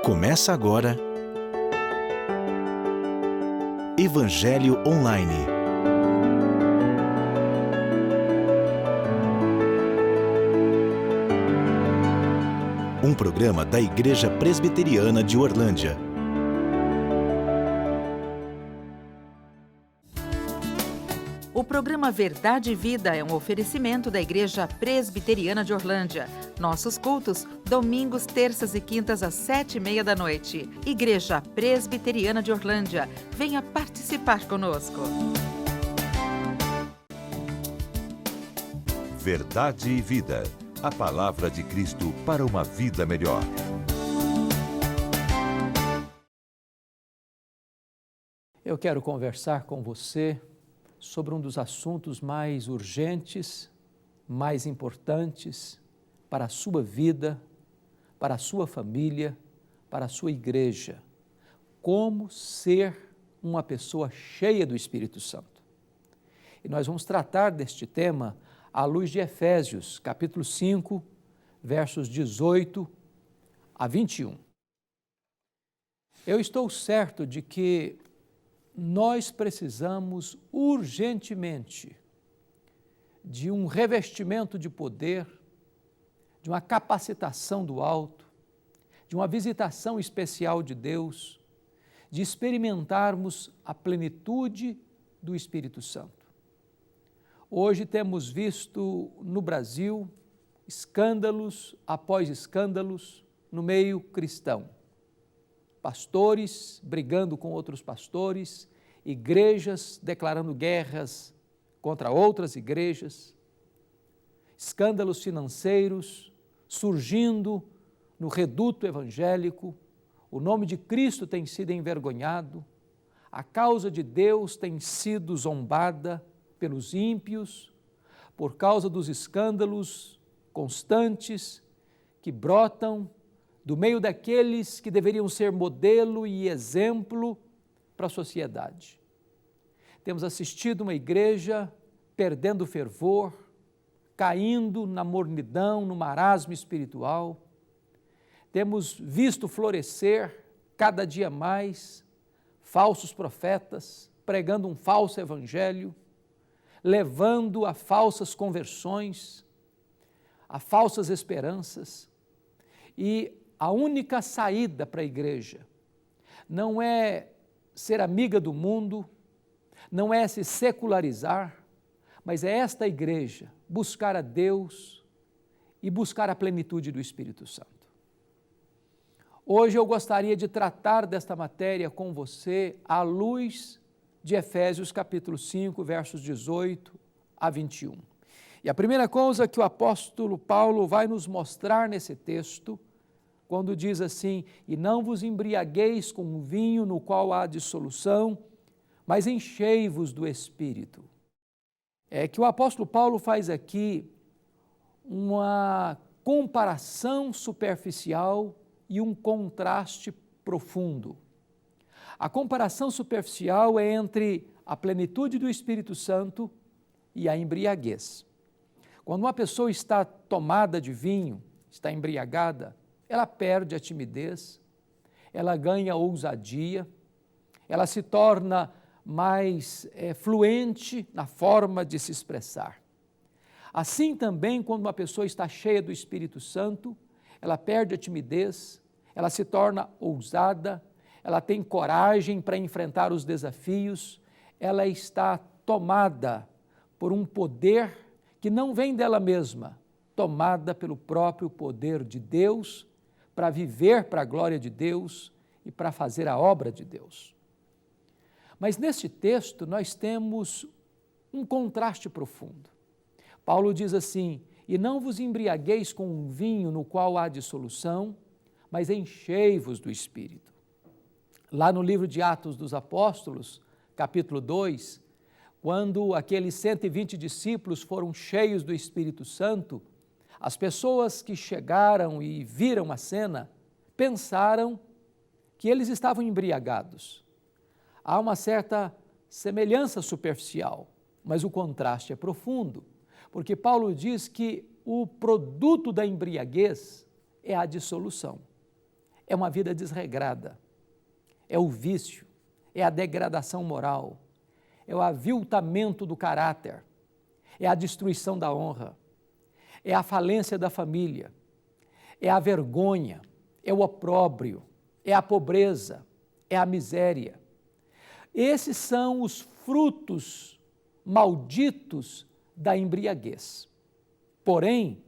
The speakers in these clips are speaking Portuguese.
Começa agora Evangelho Online. Um programa da Igreja Presbiteriana de Orlândia. O programa Verdade e Vida é um oferecimento da Igreja Presbiteriana de Orlândia. Nossos cultos, domingos, terças e quintas às 7h30 da noite. Igreja Presbiteriana de Orlândia. Venha participar conosco. Verdade e Vida. A palavra de Cristo para uma vida melhor. Eu quero conversar com você sobre um dos assuntos mais urgentes, mais importantes para a sua vida, para a sua família, para a sua igreja. Como ser uma pessoa cheia do Espírito Santo. E nós vamos tratar deste tema à luz de Efésios, capítulo 5, versos 18 a 21. Eu estou certo de que nós precisamos urgentemente de um revestimento de poder, de uma capacitação do alto, de uma visitação especial de Deus, de experimentarmos a plenitude do Espírito Santo. Hoje temos visto no Brasil escândalos após escândalos no meio cristão. Pastores brigando com outros pastores, igrejas declarando guerras contra outras igrejas, escândalos financeiros surgindo no reduto evangélico, o nome de Cristo tem sido envergonhado, a causa de Deus tem sido zombada pelos ímpios, por causa dos escândalos constantes que brotam do meio daqueles que deveriam ser modelo e exemplo para a sociedade. Temos assistido uma igreja perdendo o fervor, caindo na mornidão, no marasmo espiritual. Temos visto florescer cada dia mais falsos profetas, pregando um falso evangelho, levando a falsas conversões, a falsas esperanças. E a única saída para a igreja não é ser amiga do mundo, não é se secularizar, mas é esta igreja buscar a Deus e buscar a plenitude do Espírito Santo. Hoje eu gostaria de tratar desta matéria com você à luz de Efésios capítulo 5, versos 18 a 21. E a primeira coisa que o apóstolo Paulo vai nos mostrar nesse texto, quando diz assim, e não vos embriagueis com vinho no qual há dissolução, mas enchei-vos do Espírito. É que o apóstolo Paulo faz aqui uma comparação superficial e um contraste profundo. A comparação superficial é entre a plenitude do Espírito Santo e a embriaguez. Quando uma pessoa está tomada de vinho, está embriagada, ela perde a timidez, ela ganha ousadia, ela se torna mais fluente na forma de se expressar. Assim também, quando uma pessoa está cheia do Espírito Santo, ela perde a timidez, ela se torna ousada, ela tem coragem para enfrentar os desafios, ela está tomada por um poder que não vem dela mesma, tomada pelo próprio poder de Deus, para viver para a glória de Deus e para fazer a obra de Deus. Mas neste texto nós temos um contraste profundo. Paulo diz assim, e não vos embriagueis com um vinho no qual há dissolução, mas enchei-vos do Espírito. Lá no livro de Atos dos Apóstolos, capítulo 2, quando aqueles 120 discípulos foram cheios do Espírito Santo, as pessoas que chegaram e viram a cena pensaram que eles estavam embriagados. Há uma certa semelhança superficial, mas o contraste é profundo, porque Paulo diz que o produto da embriaguez é a dissolução. é uma vida desregrada, é o vício, é a degradação moral, é o aviltamento do caráter, é a destruição da honra, é a falência da família, é a vergonha, é o opróbrio, é a pobreza, é a miséria. Esses são os frutos malditos da embriaguez. Porém,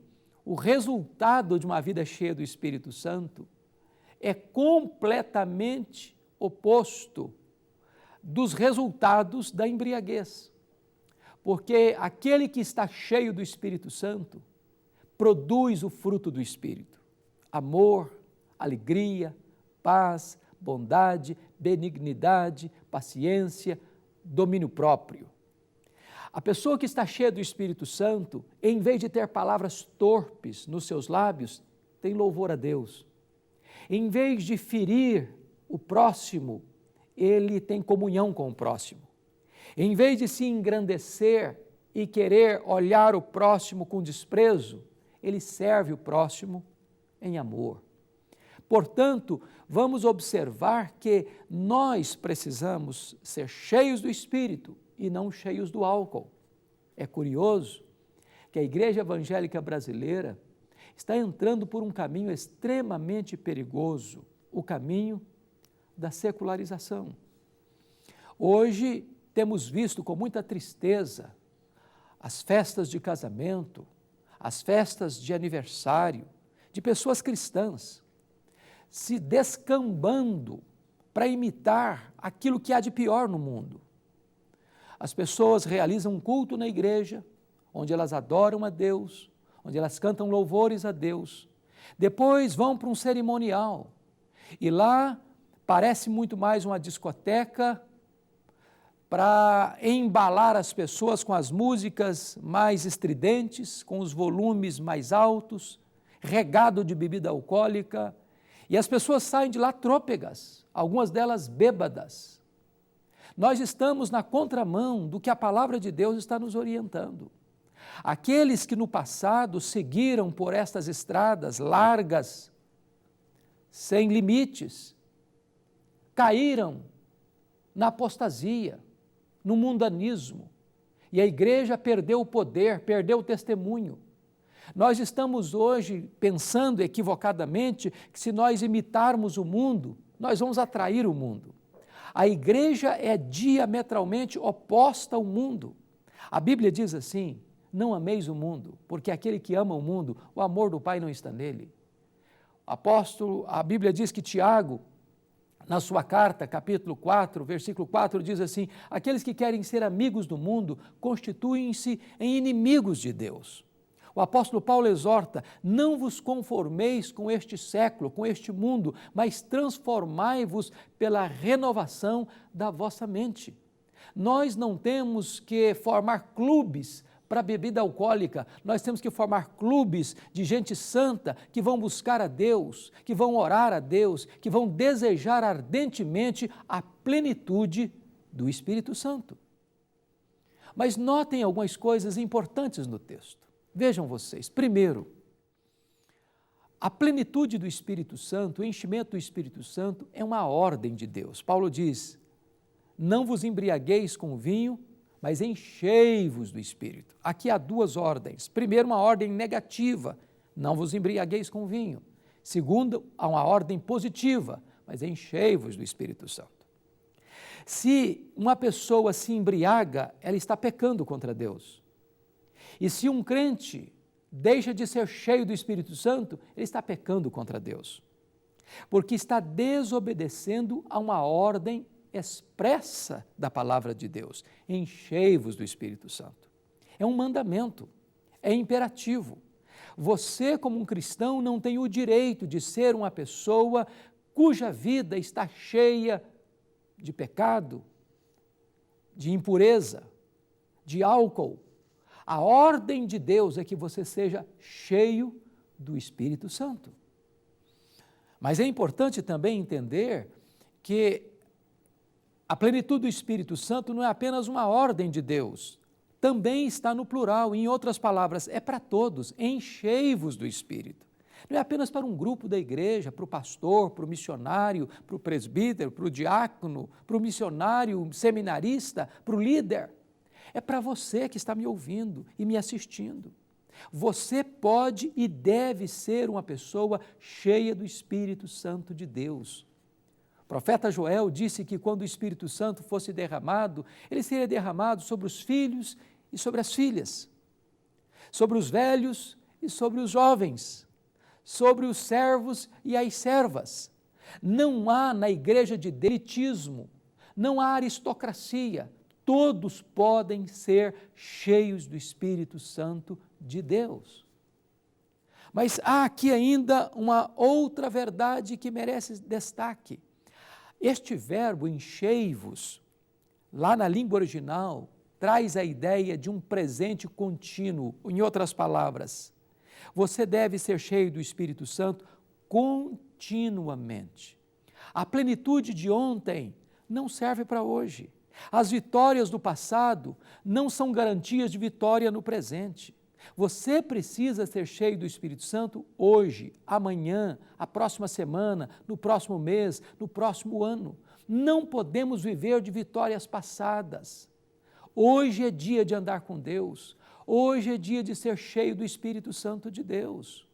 o resultado de uma vida cheia do Espírito Santo é completamente oposto dos resultados da embriaguez. Porque aquele que está cheio do Espírito Santo produz o fruto do Espírito: amor, alegria, paz, bondade, benignidade, paciência, domínio próprio. A pessoa que está cheia do Espírito Santo, em vez de ter palavras torpes nos seus lábios, tem louvor a Deus. Em vez de ferir o próximo, ele tem comunhão com o próximo. Em vez de se engrandecer e querer olhar o próximo com desprezo, ele serve o próximo em amor. Portanto, vamos observar que nós precisamos ser cheios do Espírito e não cheios do álcool. É curioso que a Igreja Evangélica Brasileira está entrando por um caminho extremamente perigoso, o caminho da secularização. Hoje temos visto com muita tristeza as festas de casamento, as festas de aniversário de pessoas cristãs se descambando para imitar aquilo que há de pior no mundo. As pessoas realizam um culto na igreja, onde elas adoram a Deus, onde elas cantam louvores a Deus. Depois vão para um cerimonial e lá parece muito mais uma discoteca para embalar as pessoas com as músicas mais estridentes, com os volumes mais altos, regado de bebida alcoólica, e as pessoas saem de lá trôpegas, algumas delas bêbadas. Nós estamos na contramão do que a palavra de Deus está nos orientando. Aqueles que no passado seguiram por estas estradas largas, sem limites, caíram na apostasia, no mundanismo, e a igreja perdeu o poder, perdeu o testemunho. Nós estamos hoje pensando equivocadamente que se nós imitarmos o mundo, nós vamos atrair o mundo. A igreja é diametralmente oposta ao mundo. A Bíblia diz assim: não ameis o mundo, porque aquele que ama o mundo, o amor do Pai não está nele. A Bíblia diz que Tiago, na sua carta, capítulo 4, versículo 4, diz assim: aqueles que querem ser amigos do mundo constituem-se em inimigos de Deus. O apóstolo Paulo exorta: não vos conformeis com este século, com este mundo, mas transformai-vos pela renovação da vossa mente. Nós não temos que formar clubes para bebida alcoólica, nós temos que formar clubes de gente santa que vão buscar a Deus, que vão orar a Deus, que vão desejar ardentemente a plenitude do Espírito Santo. Mas notem algumas coisas importantes no texto. Vejam vocês, primeiro, a plenitude do Espírito Santo, o enchimento do Espírito Santo é uma ordem de Deus. Paulo diz: não vos embriagueis com vinho, mas enchei-vos do Espírito. Aqui há duas ordens. Primeiro, uma ordem negativa: não vos embriagueis com vinho. Segundo, há uma ordem positiva: mas enchei-vos do Espírito Santo. Se uma pessoa se embriaga, ela está pecando contra Deus. E se um crente deixa de ser cheio do Espírito Santo, ele está pecando contra Deus, porque está desobedecendo a uma ordem expressa da palavra de Deus: enchei-vos do Espírito Santo. É um mandamento, é imperativo. Você, como um cristão, não tem o direito de ser uma pessoa cuja vida está cheia de pecado, de impureza, de álcool. A ordem de Deus é que você seja cheio do Espírito Santo. Mas é importante também entender que a plenitude do Espírito Santo não é apenas uma ordem de Deus, também está no plural. Em outras palavras, é para todos: enchei-vos do Espírito. Não é apenas para um grupo da igreja, para o pastor, para o missionário, para o presbítero, para o diácono, para o missionário, seminarista, para o líder. É para você que está me ouvindo e me assistindo. Você pode e deve ser uma pessoa cheia do Espírito Santo de Deus. O profeta Joel disse que quando o Espírito Santo fosse derramado, ele seria derramado sobre os filhos e sobre as filhas, sobre os velhos e sobre os jovens, sobre os servos e as servas. Não há na igreja de Deus elitismo, não há aristocracia, todos podem ser cheios do Espírito Santo de Deus. Mas há aqui ainda uma outra verdade que merece destaque. Este verbo enchei-vos, lá na língua original, traz a ideia de um presente contínuo. Em outras palavras, você deve ser cheio do Espírito Santo continuamente. A plenitude de ontem não serve para hoje. As vitórias do passado não são garantias de vitória no presente. Você precisa ser cheio do Espírito Santo hoje, amanhã, a próxima semana, no próximo mês, no próximo ano. Não podemos viver de vitórias passadas. Hoje é dia de andar com Deus. Hoje é dia de ser cheio do Espírito Santo de Deus.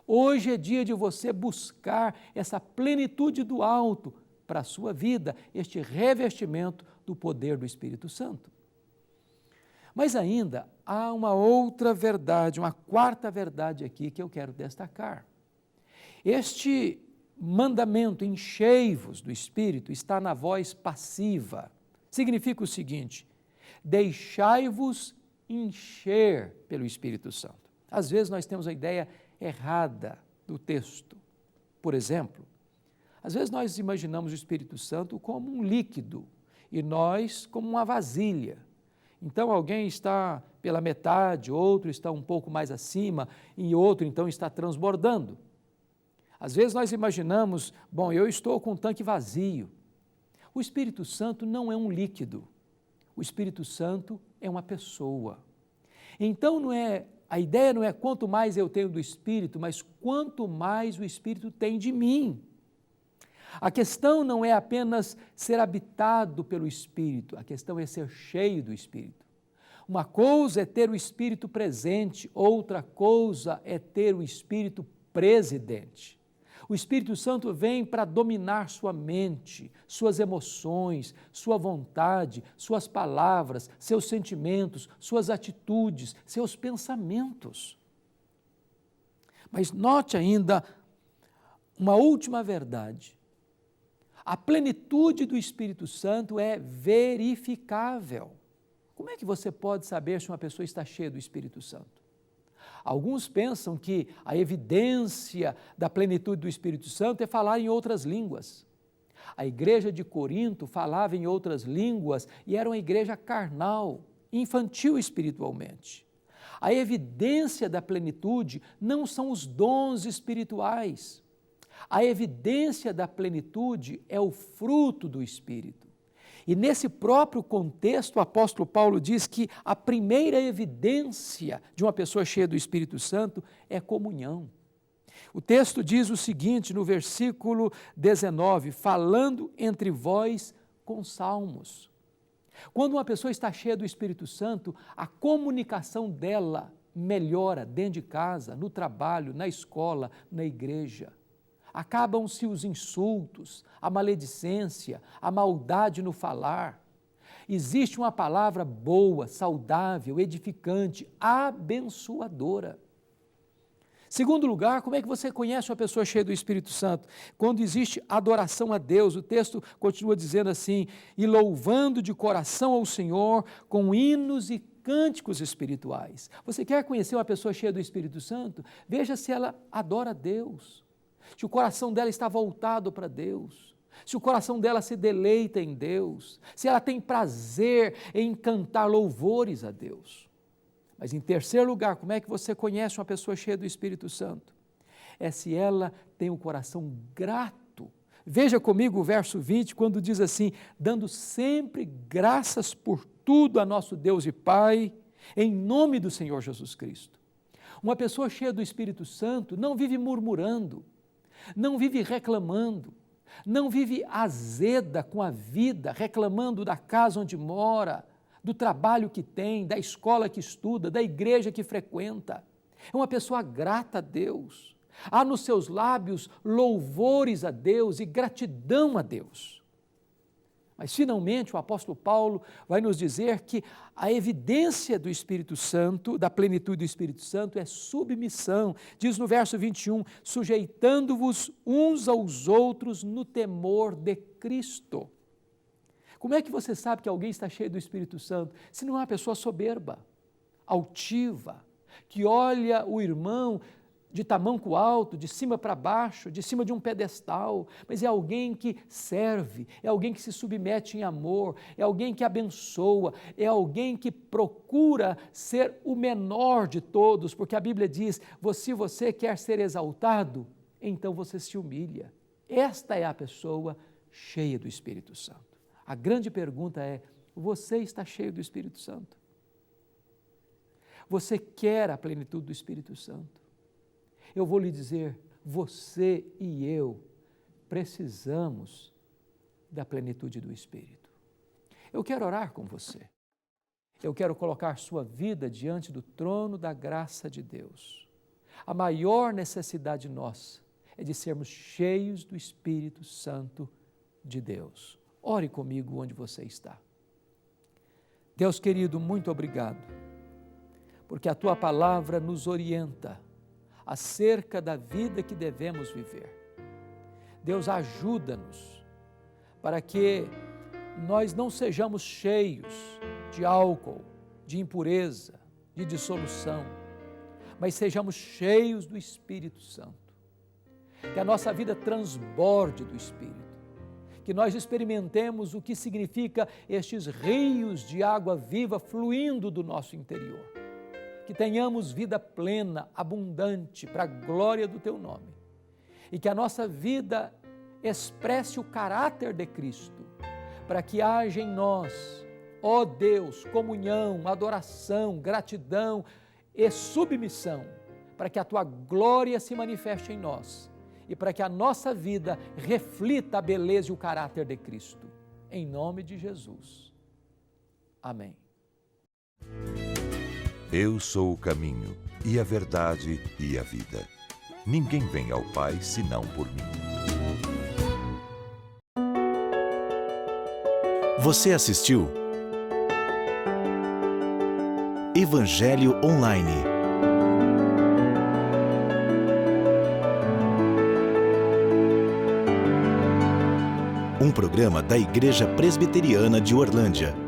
Hoje é dia de você buscar essa plenitude do alto para a sua vida, este revestimento do poder do Espírito Santo. Mas ainda há uma outra verdade, uma quarta verdade aqui que eu quero destacar. Este mandamento, enchei-vos do Espírito, está na voz passiva. Significa o seguinte: deixai-vos encher pelo Espírito Santo. Às vezes nós temos a ideia errada do texto. Por exemplo, às vezes nós imaginamos o Espírito Santo como um líquido e nós como uma vasilha. Então alguém está pela metade, outro está um pouco mais acima e outro então está transbordando. Às vezes nós imaginamos, bom, eu estou com um tanque vazio. O Espírito Santo não é um líquido. O Espírito Santo é uma pessoa. Então a ideia não é quanto mais eu tenho do Espírito, mas quanto mais o Espírito tem de mim. A questão não é apenas ser habitado pelo Espírito, a questão é ser cheio do Espírito. Uma coisa é ter o Espírito presente, outra coisa é ter o Espírito presidente. O Espírito Santo vem para dominar sua mente, suas emoções, sua vontade, suas palavras, seus sentimentos, suas atitudes, seus pensamentos. Mas note ainda uma última verdade. A plenitude do Espírito Santo é verificável. Como é que você pode saber se uma pessoa está cheia do Espírito Santo? Alguns pensam que a evidência da plenitude do Espírito Santo é falar em outras línguas. A igreja de Corinto falava em outras línguas e era uma igreja carnal, infantil espiritualmente. A evidência da plenitude não são os dons espirituais. A evidência da plenitude é o fruto do Espírito. E nesse próprio contexto, o apóstolo Paulo diz que a primeira evidência de uma pessoa cheia do Espírito Santo é comunhão. O texto diz o seguinte, no versículo 19, falando entre vós com salmos. Quando uma pessoa está cheia do Espírito Santo, a comunicação dela melhora dentro de casa, no trabalho, na escola, na igreja. Acabam-se os insultos, a maledicência, a maldade no falar. Existe uma palavra boa, saudável, edificante, abençoadora. Segundo lugar, como é que você conhece uma pessoa cheia do Espírito Santo? Quando existe adoração a Deus, o texto continua dizendo assim, e louvando de coração ao Senhor com hinos e cânticos espirituais. Você quer conhecer uma pessoa cheia do Espírito Santo? Veja se ela adora a Deus. Se o coração dela está voltado para Deus, se o coração dela se deleita em Deus, se ela tem prazer em cantar louvores a Deus. Mas em terceiro lugar, como é que você conhece uma pessoa cheia do Espírito Santo? É se ela tem um coração grato. Veja comigo o verso 20, quando diz assim, dando sempre graças por tudo a nosso Deus e Pai, em nome do Senhor Jesus Cristo. Uma pessoa cheia do Espírito Santo não vive murmurando, não vive reclamando, não vive azeda com a vida, reclamando da casa onde mora, do trabalho que tem, da escola que estuda, da igreja que frequenta. É uma pessoa grata a Deus. Há nos seus lábios louvores a Deus e gratidão a Deus. Mas, finalmente, o apóstolo Paulo vai nos dizer que a evidência do Espírito Santo, da plenitude do Espírito Santo, é submissão. Diz no verso 21, sujeitando-vos uns aos outros no temor de Cristo. Como é que você sabe que alguém está cheio do Espírito Santo? Se não é uma pessoa soberba, altiva, que olha o irmão de tamanco alto, de cima para baixo, de cima de um pedestal, mas é alguém que serve, é alguém que se submete em amor, é alguém que abençoa, é alguém que procura ser o menor de todos, porque a Bíblia diz, se você quer ser exaltado, então você se humilha. Esta é a pessoa cheia do Espírito Santo. A grande pergunta é, você está cheio do Espírito Santo? Você quer a plenitude do Espírito Santo? Eu vou lhe dizer, você e eu precisamos da plenitude do Espírito. Eu quero orar com você. Eu quero colocar sua vida diante do trono da graça de Deus. A maior necessidade nossa é de sermos cheios do Espírito Santo de Deus. Ore comigo onde você está. Deus querido, muito obrigado, porque a Tua palavra nos orienta acerca da vida que devemos viver. Deus, ajuda-nos para que nós não sejamos cheios de álcool, de impureza, de dissolução, mas sejamos cheios do Espírito Santo. Que a nossa vida transborde do Espírito, que nós experimentemos o que significa estes rios de água viva fluindo do nosso interior. Que tenhamos vida plena, abundante, para a glória do Teu nome. E que a nossa vida expresse o caráter de Cristo, para que haja em nós, ó Deus, comunhão, adoração, gratidão e submissão, para que a Tua glória se manifeste em nós e para que a nossa vida reflita a beleza e o caráter de Cristo. Em nome de Jesus. Amém. Eu sou o caminho, e a verdade, e a vida. Ninguém vem ao Pai, senão por mim. Você assistiu Evangelho Online. Um programa da Igreja Presbiteriana de Orlândia.